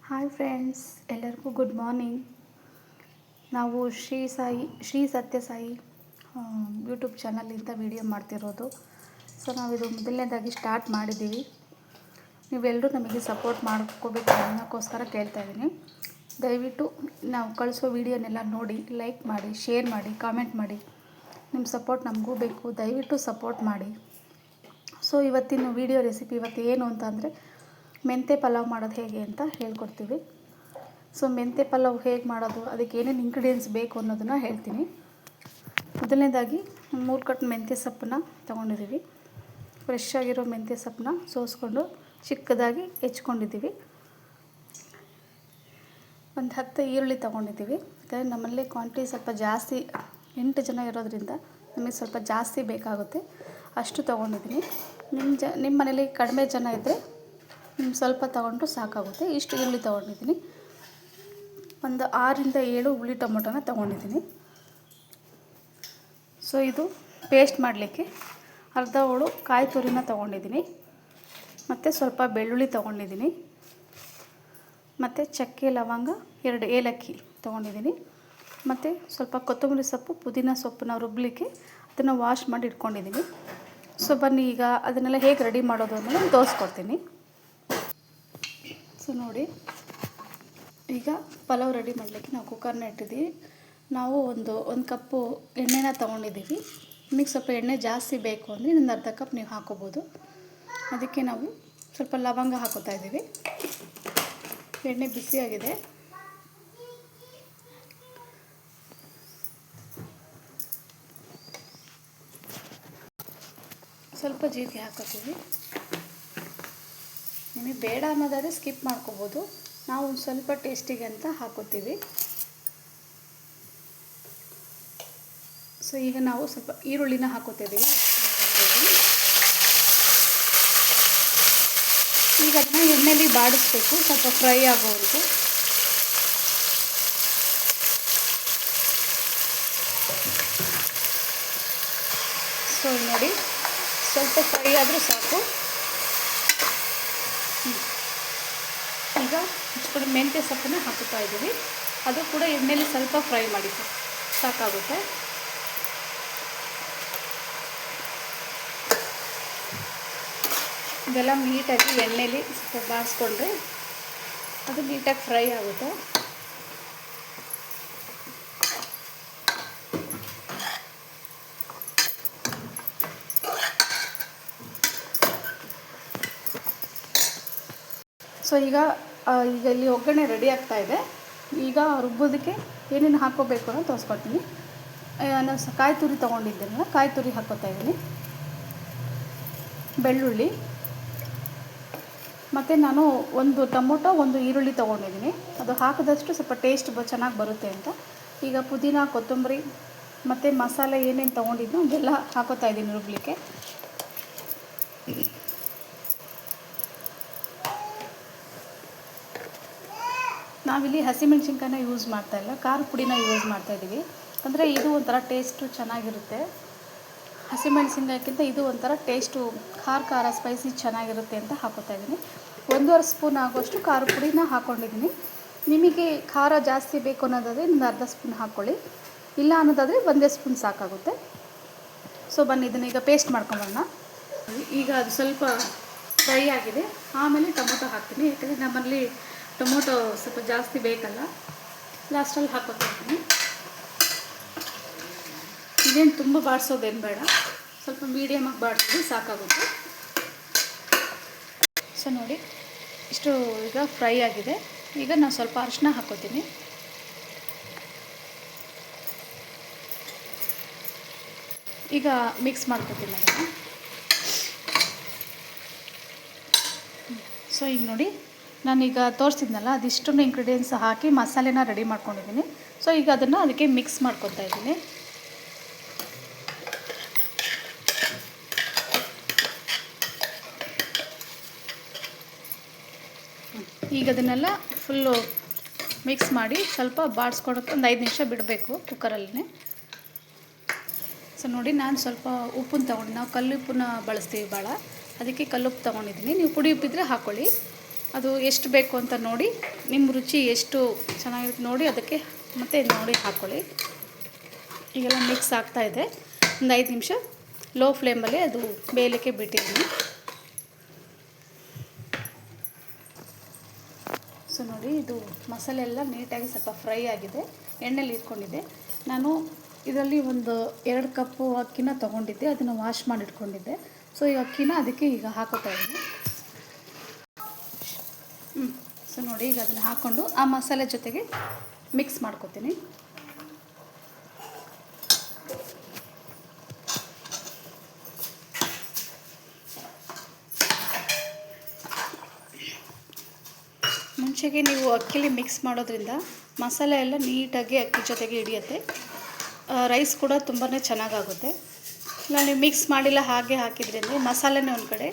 Hi friends, ಎಲ್ಲರಿಗೂ good morning. ನಾವು ಶ್ರೀ ಸತ್ಯ ಸಾಯಿ ಯೂಟ್ಯೂಬ್ ಚಾನಲಿಂದ ವಿಡಿಯೋ ಮಾಡ್ತಿರೋದು. ಸೊ ನಾವಿದು ಮೊದಲನೇದಾಗಿ ಸ್ಟಾರ್ಟ್ ಮಾಡಿದ್ದೀವಿ. ನೀವೆಲ್ಲರೂ ನಮಗೆ ಸಪೋರ್ಟ್ ಮಾಡ್ಕೋಬೇಕು ಅನ್ನೋಕ್ಕೋಸ್ಕರ ಕೇಳ್ತಾ ಇದ್ದೀನಿ. ದಯವಿಟ್ಟು ನಾವು ಕಳಿಸೋ ವಿಡಿಯೋನೆಲ್ಲ ನೋಡಿ, ಲೈಕ್ ಮಾಡಿ, ಶೇರ್ ಮಾಡಿ, ಕಾಮೆಂಟ್ ಮಾಡಿ. ನಿಮ್ಮ ಸಪೋರ್ಟ್ ನಮಗೂ ಬೇಕು. ದಯವಿಟ್ಟು ಸಪೋರ್ಟ್ ಮಾಡಿ. ಸೊ ಇವತ್ತಿನ ವಿಡಿಯೋ ರೆಸಿಪಿ ಇವತ್ತು ಏನು ಅಂತಂದರೆ ಮೆಂತ್ಯ ಪಲಾವ್ ಮಾಡೋದು ಹೇಗೆ ಅಂತ ಹೇಳ್ಕೊಡ್ತೀವಿ. ಸೊ ಮೆಂತ್ಯ ಪಲಾವ್ ಹೇಗೆ ಮಾಡೋದು, ಅದಕ್ಕೆ ಏನೇನು ಇಂಗ್ರೀಡಿಯೆಂಟ್ಸ್ ಬೇಕು ಅನ್ನೋದನ್ನು ಹೇಳ್ತೀನಿ. ಮೊದಲನೇದಾಗಿ 3 ಕಟ್ ಮೆಂತ್ಯ ಸೊಪ್ಪನ್ನ ತೊಗೊಂಡಿದ್ದೀವಿ. ಫ್ರೆಶ್ ಆಗಿರೋ ಮೆಂತ್ಯ ಸೊಪ್ಪನ್ನ ಸೋಸ್ಕೊಂಡು ಚಿಕ್ಕದಾಗಿ ಹೆಚ್ಕೊಂಡಿದ್ದೀವಿ. ಒಂದು 10 ಈರುಳ್ಳಿ ತೊಗೊಂಡಿದ್ದೀವಿ. ಯಾಕಂದರೆ ನಮ್ಮಲ್ಲಿ ಕ್ವಾಂಟಿಟಿ ಸ್ವಲ್ಪ ಜಾಸ್ತಿ, 8 ಜನ ಇರೋದ್ರಿಂದ ನಮಗೆ ಸ್ವಲ್ಪ ಜಾಸ್ತಿ ಬೇಕಾಗುತ್ತೆ, ಅಷ್ಟು ತೊಗೊಂಡಿದ್ದೀನಿ. ನಿಮ್ಮ ಮನೇಲಿ ಕಡಿಮೆ ಜನ ಇದ್ದರೆ ಸ್ವಲ್ಪ ತೊಗೊಂಡ್ರು ಸಾಕಾಗುತ್ತೆ. ಇಷ್ಟು ಈರುಳ್ಳಿ ತೊಗೊಂಡಿದ್ದೀನಿ. ಒಂದು 6 ರಿಂದ 7 ಹುಳಿ ಟೊಮೊಟೊನ ತೊಗೊಂಡಿದ್ದೀನಿ. ಸೊ ಇದು ಪೇಸ್ಟ್ ಮಾಡಲಿಕ್ಕೆ ಅರ್ಧ ಹೋಳು ಕಾಯಿ ತುರಿನ ತೊಗೊಂಡಿದ್ದೀನಿ. ಮತ್ತು ಸ್ವಲ್ಪ ಬೆಳ್ಳುಳ್ಳಿ ತೊಗೊಂಡಿದ್ದೀನಿ. ಮತ್ತು ಚಕ್ಕೆ, ಲವಂಗ, 2 ಏಲಕ್ಕಿ ತೊಗೊಂಡಿದ್ದೀನಿ. ಮತ್ತು ಸ್ವಲ್ಪ ಕೊತ್ತಂಬರಿ ಸೊಪ್ಪು, ಪುದೀನ ಸೊಪ್ಪನ್ನ ರುಬ್ಬಲಿಕ್ಕೆ ಅದನ್ನು ವಾಶ್ ಮಾಡಿ ಇಟ್ಕೊಂಡಿದ್ದೀನಿ. ಸೊ ಬನ್ನಿ ಈಗ ಅದನ್ನೆಲ್ಲ ಹೇಗೆ ರೆಡಿ ಮಾಡೋದು ಅನ್ನೋದು ತೋರಿಸ್ಕೊಡ್ತೀನಿ. ಸೊ ನೋಡಿ, ಈಗ ಪಲಾವ್ ರೆಡಿ ಮಾಡಲಿಕ್ಕೆ ನಾವು ಕುಕ್ಕರ್ನ ಇಟ್ಟಿದ್ದೀವಿ. ನಾವು ಒಂದು ಕಪ್ಪು ಎಣ್ಣೆನ ತೊಗೊಂಡಿದ್ದೀವಿ. ನಿಮಗೆ ಸ್ವಲ್ಪ ಎಣ್ಣೆ ಜಾಸ್ತಿ ಬೇಕು ಅಂದರೆ ಇನ್ನೊಂದು ಅರ್ಧ ಕಪ್ ನೀವು ಹಾಕೋಬೋದು. ಅದಕ್ಕೆ ನಾವು ಸ್ವಲ್ಪ ಲವಂಗ ಹಾಕೋತಾ ಇದ್ದೀವಿ. ಎಣ್ಣೆ ಬಿಸಿಯಾಗಿದೆ. ಸ್ವಲ್ಪ ಜೀರಿಗೆ ಹಾಕೋತೀವಿ. ನಿಮಗೆ ಬೇಡ ಅನ್ನೋದಾದರೆ ಸ್ಕಿಪ್ ಮಾಡ್ಕೋಬೋದು. ನಾವು ಒಂದು ಸ್ವಲ್ಪ ಟೇಸ್ಟಿಗೆ ಅಂತ ಹಾಕೋತೀವಿ. ಸೊ ಈಗ ನಾವು ಸ್ವಲ್ಪ ಈರುಳ್ಳಿನ ಹಾಕೋತಿದ್ದೀವಿ. ಈಗ ಅದನ್ನ ಎಣ್ಣೆಯಲ್ಲಿ ಬಾಡಿಸ್ಬೇಕು, ಸ್ವಲ್ಪ ಫ್ರೈ ಆಗೋವರೆಗೂ. ಸೊ ನೋಡಿ, ಸ್ವಲ್ಪ ಫ್ರೈ ಆದರೂ ಸಾಕು. ಈಗ ಇಷ್ಟು ಮೆಂತ್ಯ ಸೊಪ್ಪನ್ನು ಹಾಕುತ್ತಾ ಇದ್ದೀವಿ. ಅದು ಕೂಡ ಎಣ್ಣೆಯಲ್ಲಿ ಸ್ವಲ್ಪ ಫ್ರೈ ಮಾಡಿ ಸಾಕಾಗುತ್ತೆ. ಇದೆಲ್ಲ ನೀಟಾಗಿ ಎಣ್ಣೆಯಲ್ಲಿ ಸ್ವಲ್ಪ ಬಾಡಿಸ್ಕೊಂಡ್ರೆ ಅದು ನೀಟಾಗಿ ಫ್ರೈ ಆಗುತ್ತೆ. ಸೊ ಈಗ ಇಲ್ಲಿ ಒಗ್ಗರಣೆ ರೆಡಿ ಆಗ್ತಾ ಇದೆ. ಈಗ ರುಬ್ಬೋದಕ್ಕೆ ಏನೇನು ಹಾಕ್ಕೋಬೇಕು ಅಂತ ತೋರಿಸ್ಕೊಡ್ತೀನಿ. ನಾನು ಕಾಯಿ ತುರಿ ತೊಗೊಂಡಿದ್ದೇನಲ್ಲ, ಕಾಯಿ ತುರಿ ಹಾಕ್ಕೋತಾ ಇದ್ದೀನಿ. ಬೆಳ್ಳುಳ್ಳಿ, ಮತ್ತು ನಾನು ಒಂದು ಟೊಮೊಟೊ, ಒಂದು ಈರುಳ್ಳಿ ತೊಗೊಂಡಿದ್ದೀನಿ. ಅದು ಹಾಕಿದಷ್ಟು ಸ್ವಲ್ಪ ಟೇಸ್ಟ್ ಚೆನ್ನಾಗಿ ಬರುತ್ತೆ ಅಂತ. ಈಗ ಪುದೀನ, ಕೊತ್ತಂಬರಿ ಮತ್ತು ಮಸಾಲೆ ಏನೇನು ತೊಗೊಂಡಿದ್ನೋ ಅದೆಲ್ಲ ಹಾಕೋತಾ ಇದ್ದೀನಿ ರುಬ್ಲಿಕ್ಕೆ. ನಾವಿಲ್ಲಿ ಹಸಿಮೆಣ್ಸಿನ್ಕಾಯಿನ ಯೂಸ್ ಮಾಡ್ತಾಯಿಲ್ಲ, ಖಾರ ಪುಡಿನ ಯೂಸ್ ಮಾಡ್ತಾಯಿದ್ದೀವಿ. ಅಂದರೆ ಇದು ಒಂಥರ ಟೇಸ್ಟು ಚೆನ್ನಾಗಿರುತ್ತೆ. ಹಸಿಮೆಣ್ಸಿನ್ಕಾಯಿಗಿಂತ ಇದು ಒಂಥರ ಟೇಸ್ಟು ಖಾರ ಸ್ಪೈಸಿ ಚೆನ್ನಾಗಿರುತ್ತೆ ಅಂತ ಹಾಕೋತಾ ಇದ್ದೀನಿ. 1.5 ಸ್ಪೂನ್ ಆಗುವಷ್ಟು ಖಾರ ಪುಡಿನ ಹಾಕ್ಕೊಂಡಿದ್ದೀನಿ. ನಿಮಗೆ ಖಾರ ಜಾಸ್ತಿ ಬೇಕು ಅನ್ನೋದಾದರೆ ಒಂದು ಅರ್ಧ ಸ್ಪೂನ್ ಹಾಕ್ಕೊಳ್ಳಿ, ಇಲ್ಲ ಅನ್ನೋದಾದರೆ 1 ಸ್ಪೂನ್ ಸಾಕಾಗುತ್ತೆ. ಸೊ ಬನ್ನಿ ಇದನ್ನು ಈಗ ಪೇಸ್ಟ್ ಮಾಡ್ಕೊಂಬರೋಣ. ಈಗ ಅದು ಸ್ವಲ್ಪ ಫ್ರೈ ಆಗಿದೆ. ಆಮೇಲೆ ಟೊಮೊಟೊ ಹಾಕ್ತೀನಿ, ಯಾಕಂದರೆ ನಮ್ಮಲ್ಲಿ ಟೊಮೊಟೊ ಸ್ವಲ್ಪ ಜಾಸ್ತಿ ಬೇಕಲ್ಲ. ಲಾಸ್ಟಲ್ಲಿ ಹಾಕೋತಾ ಇದ್ದೀನಿ. ಇದೇನು ತುಂಬ ಬಾಡಿಸೋದೇನು ಬೇಡ, ಸ್ವಲ್ಪ ಮೀಡಿಯಮಾಗಿ ಬಾಡಿಸಿದ್ರೆ ಸಾಕಾಗುತ್ತೆ. ಸೊ ನೋಡಿ, ಇಷ್ಟು ಈಗ ಫ್ರೈ ಆಗಿದೆ. ಈಗ ನಾನು ಸ್ವಲ್ಪ ಅರಿಶಿನ ಹಾಕೋತೀನಿ. ಈಗ ಮಿಕ್ಸ್ ಮಾಡ್ಕೊತೀನಿ ಅದನ್ನು. ಸೊ ಈಗ ನೋಡಿ, ನಾನೀಗ ತೋರಿಸಿದ್ನಲ್ಲ ಅದಿಷ್ಟನ್ನು ಇಂಗ್ರೀಡಿಯೆಂಟ್ಸ್ ಹಾಕಿ ಮಸಾಲೆನ ರೆಡಿ ಮಾಡ್ಕೊಂಡಿದ್ದೀನಿ. ಸೊ ಈಗ ಅದನ್ನು ಅದಕ್ಕೆ ಮಿಕ್ಸ್ ಮಾಡ್ಕೊತಾ ಇದ್ದೀನಿ. ಈಗ ಅದನ್ನೆಲ್ಲ ಫುಲ್ಲು ಮಿಕ್ಸ್ ಮಾಡಿ ಸ್ವಲ್ಪ ಬಾಡಿಸ್ಕೊಳಕ್ಕೆ ಒಂದು 5 ನಿಮಿಷ ಬಿಡಬೇಕು ಕುಕ್ಕರಲ್ಲೇ. ಸೊ ನೋಡಿ, ನಾನು ಸ್ವಲ್ಪ ಉಪ್ಪನ್ನು ನಾವು ಕಲ್ಲುಪ್ಪನ್ನ ಬಳಸ್ತೀವಿ ಭಾಳ, ಅದಕ್ಕೆ ಕಲ್ಲುಪ್ಪು ತೊಗೊಂಡಿದ್ದೀನಿ. ನೀವು ಪುಡಿ ಉಪ್ಪಿದ್ರೆ ಹಾಕ್ಕೊಳ್ಳಿ. ಅದು ಎಷ್ಟು ಬೇಕು ಅಂತ ನೋಡಿ, ನಿಮ್ಮ ರುಚಿ ಎಷ್ಟು ಚೆನ್ನಾಗಿರುತ್ತೆ ನೋಡಿ ಅದಕ್ಕೆ ಮತ್ತೆ ನೋಡಿ ಹಾಕ್ಕೊಳ್ಳಿ. ಈಗೆಲ್ಲ ಮಿಕ್ಸ್ ಆಗ್ತಾಯಿದೆ. ಒಂದು 5 ನಿಮಿಷ ಲೋ ಫ್ಲೇಮಲ್ಲಿ ಅದು ಬೇಯಲಿಕ್ಕೆ ಬಿಟ್ಟಿದ್ದೀನಿ. ಸೊ ನೋಡಿ, ಇದು ಮಸಾಲೆ ಎಲ್ಲ ನೀಟಾಗಿ ಸ್ವಲ್ಪ ಫ್ರೈ ಆಗಿದೆ, ಎಣ್ಣೆಲಿ ಇಟ್ಕೊಂಡಿದ್ದೆ. ನಾನು ಇದರಲ್ಲಿ ಒಂದು 2 ಕಪ್ಪು ಅಕ್ಕಿನ ತೊಗೊಂಡಿದ್ದೆ, ಅದನ್ನು ವಾಶ್ ಮಾಡಿ ಇಟ್ಕೊಂಡಿದ್ದೆ. ಸೊ ಈ ಅಕ್ಕಿನ ಅದಕ್ಕೆ ಈಗ ಹಾಕೋತಾ ಇದ್ದೀನಿ. ಸೊ ನೋಡಿ, ಈಗ ಅದನ್ನು ಹಾಕ್ಕೊಂಡು ಆ ಮಸಾಲೆ ಜೊತೆಗೆ ಮಿಕ್ಸ್ ಮಾಡ್ಕೊತೀನಿ. ಮುಂಚೆಗೆ ನೀವು ಅಕ್ಕಿಲಿ ಮಿಕ್ಸ್ ಮಾಡೋದ್ರಿಂದ ಮಸಾಲೆ ಎಲ್ಲ ನೀಟಾಗಿ ಅಕ್ಕಿ ಜೊತೆಗೆ ಹಿಡಿಯುತ್ತೆ. ರೈಸ್ ಕೂಡ ತುಂಬಾ ಚೆನ್ನಾಗಾಗುತ್ತೆ. ಇಲ್ಲ ನೀವು ಮಿಕ್ಸ್ ಮಾಡಿಲ್ಲ ಹಾಗೆ ಹಾಕಿದ್ರಿಂದ ಮಸಾಲೆನೇ ಒಂದು ಕಡೆ,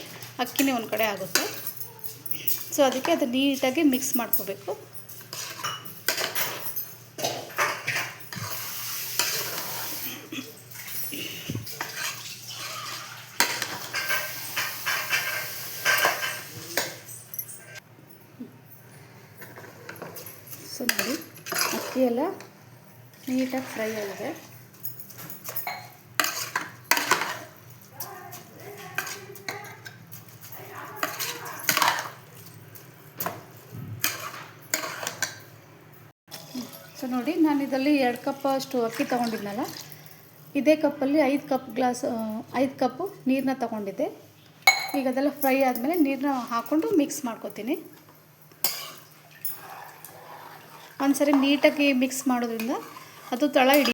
ಅಕ್ಕಿನೇ ಒಂದು ಕಡೆ ಆಗುತ್ತೆ. ಸೊ ಅದಕ್ಕೆ ಅದು ನೀಟಾಗಿ ಮಿಕ್ಸ್ ಮಾಡ್ಕೋಬೇಕು. ಸೊ ನೋಡಿ, ಅಕ್ಕಿ ಎಲ್ಲ ನೀಟಾಗಿ ಫ್ರೈ ಆಗಿದೆ. ಸೊ ನೋಡಿ, ನಾನು ಇದರಲ್ಲಿ 2 ಕಪ್ ಅಷ್ಟು ಅಕ್ಕಿ ತೊಗೊಂಡಿದ್ನಲ್ಲ, ಇದೇ ಕಪ್ಪಲ್ಲಿ 5 ಕಪ್ಪು ನೀರನ್ನ ತೊಗೊಂಡಿದ್ದೆ. ಈಗ ಅದೆಲ್ಲ ಫ್ರೈ ಆದಮೇಲೆ ನೀರನ್ನ ಹಾಕ್ಕೊಂಡು ಮಿಕ್ಸ್ ಮಾಡ್ಕೊತೀನಿ. ಒಂದು ಸರಿ ನೀಟಾಗಿ ಮಿಕ್ಸ್ ಮಾಡೋದ್ರಿಂದ ಅದು ತಳ ಹಿಡಿ